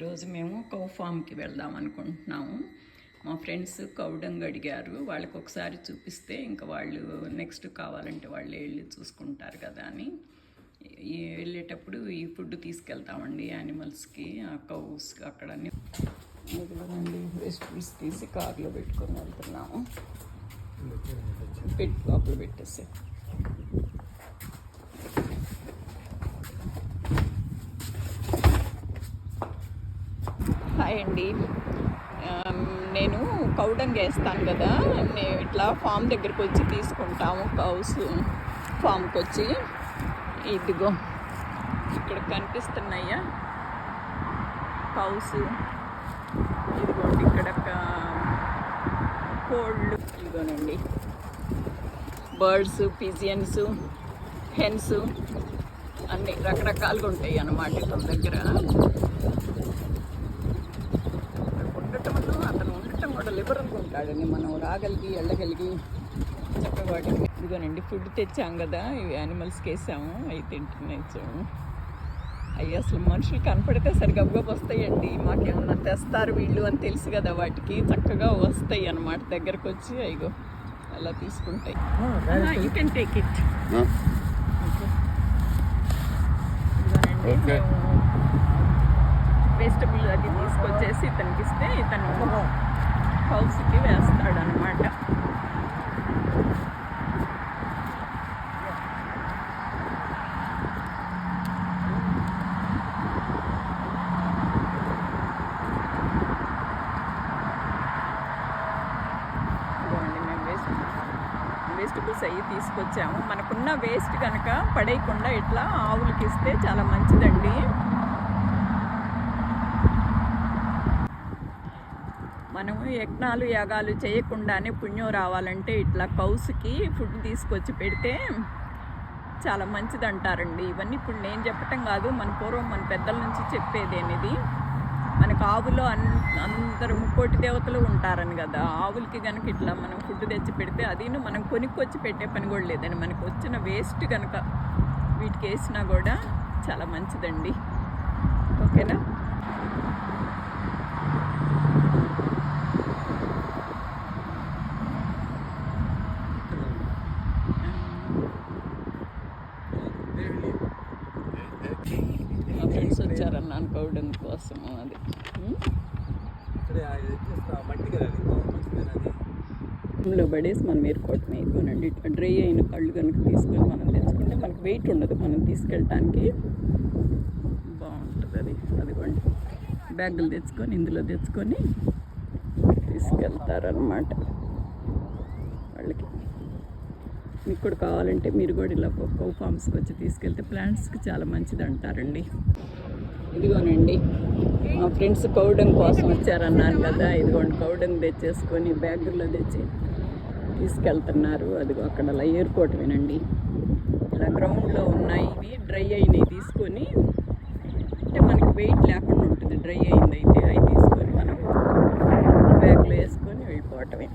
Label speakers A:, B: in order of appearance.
A: ఈరోజు మేము కౌ ఫామ్కి వెళ్దాం అనుకుంటున్నాము. మా ఫ్రెండ్స్ కౌడంగ్ అడిగారు, వాళ్ళకి ఒకసారి చూపిస్తే ఇంకా వాళ్ళు నెక్స్ట్ కావాలంటే వాళ్ళు వెళ్ళి చూసుకుంటారు కదా అని వెళ్ళేటప్పుడు ఈ ఫుడ్ తీసుకెళ్తామండి యానిమల్స్కి, ఆ కౌస్ అక్కడ మొదలనండి వెజిటబుల్స్ తీసి కార్లో పెట్టుకొని వెళ్తున్నాము. లోపల పెట్టేసి హాయ్ అండి. నేను కౌడంగ్ వేస్తాను కదా, నేను ఇట్లా ఫామ్ దగ్గరికి వచ్చి తీసుకుంటాము. కౌస్ ఫామ్కి వచ్చి ఇదిగో ఇక్కడ కనిపిస్తున్నాయా కౌస్, ఇదిగోండి ఇక్కడ కోళ్ళు, ఇదిగోనండి బర్డ్స్, పిజియన్స్, హెన్స్ అన్నీ రకరకాలుగా ఉంటాయి అన్నమాట ఇక్కడ దగ్గర. అతను కూడా లిబరల్గా ఉంటాడండి, మనం రాగలిగి వెళ్ళగలిగి చక్కగా వాటికి. ఇదిగోనండి ఫుడ్ తెచ్చాం కదా, ఇవి యానిమల్స్కి వేసాము, అవి తింటున్నాము. అవి అసలు మనుషులు కనపడితే సరిగ్గా వస్తాయండి, మాకేమన్నా తెస్తారు వీళ్ళు అని తెలుసు కదా, వాటికి చక్కగా వస్తాయి అన్నమాట. దగ్గరకు వచ్చి అయ్యో అలా తీసుకుంటాయి. You can take it. ఇదిగోనండి వెజిటబుల్ అది తీసుకొచ్చేసి ఇతనికి ఇస్తే ఇతను హౌస్కి వేస్తాడు అనమాట. వెజిటబుల్స్ అవి తీసుకొచ్చాము. మనకున్న వేస్ట్ కనుక పడేయకుండా ఇట్లా ఆవులకి ఇస్తే చాలా మంచిదండి. మనము యజ్ఞాలు యాగాలు చేయకుండానే పుణ్యం రావాలంటే ఇట్లా కౌస్కి ఫుడ్ తీసుకొచ్చి పెడితే చాలా మంచిది అంటారండి. ఇవన్నీ ఇప్పుడు నేను చెప్పటం కాదు, మన పూర్వం మన పెద్దల నుంచి చెప్పేదేనిది. మనకు ఆవులో అందరూ ముక్కోటి దేవతలు ఉంటారని కదా, ఆవులకి కనుక ఇట్లా మనం ఫుడ్ తెచ్చి పెడితే అది మనం కొనుక్కొచ్చి పెట్టే పని కూడా లేదండి. మనకు వచ్చిన వేస్ట్ కనుక వీటికి వేసినా కూడా చాలా మంచిదండి. ఓకేనా? మా ఫ్రెండ్స్ వచ్చారన్నాను కౌడంగ్ కోసము. అది లో పడేసి మనం ఏరుకోవటం ఇదిగోనండి. ఇట్లా డ్రై అయిన కళ్ళు కనుక తీసుకొని మనం తెచ్చుకుంటే మనకు వెయిట్ ఉండదు, మనం తీసుకెళ్ళటానికి బాగుంటుంది. అదిగోండి బ్యాగులు తెచ్చుకొని ఇందులో తెచ్చుకొని తీసుకెళ్తారనమాట. వాళ్ళకి మీకు కూడా కావాలంటే మీరు కూడా ఇలా కౌ ఫామ్స్కి వచ్చి తీసుకెళ్తే ప్లాంట్స్కి చాలా మంచిది అంటారండి. ఇదిగోనండి మా ఫ్రెండ్స్ కౌడంగ్ కోసం వచ్చారన్నారు కదా, ఇదిగోండి కౌడంగ్ తెచ్చేసుకొని బ్యాగుల్లో తెచ్చి తీసుకెళ్తున్నారు. అదిగో అక్కడ అలా ఏరుకోవటమేనండి. ఇలా గ్రౌండ్లో ఉన్నాయి, ఇవి డ్రై అయినవి తీసుకొని, అంటే మనకి వెయిట్ లేకుండా ఉంటుంది డ్రై అయింది అయితే, అవి తీసుకొని మనం బ్యాగ్లో వేసుకొని వెళ్ళిపోవటమే.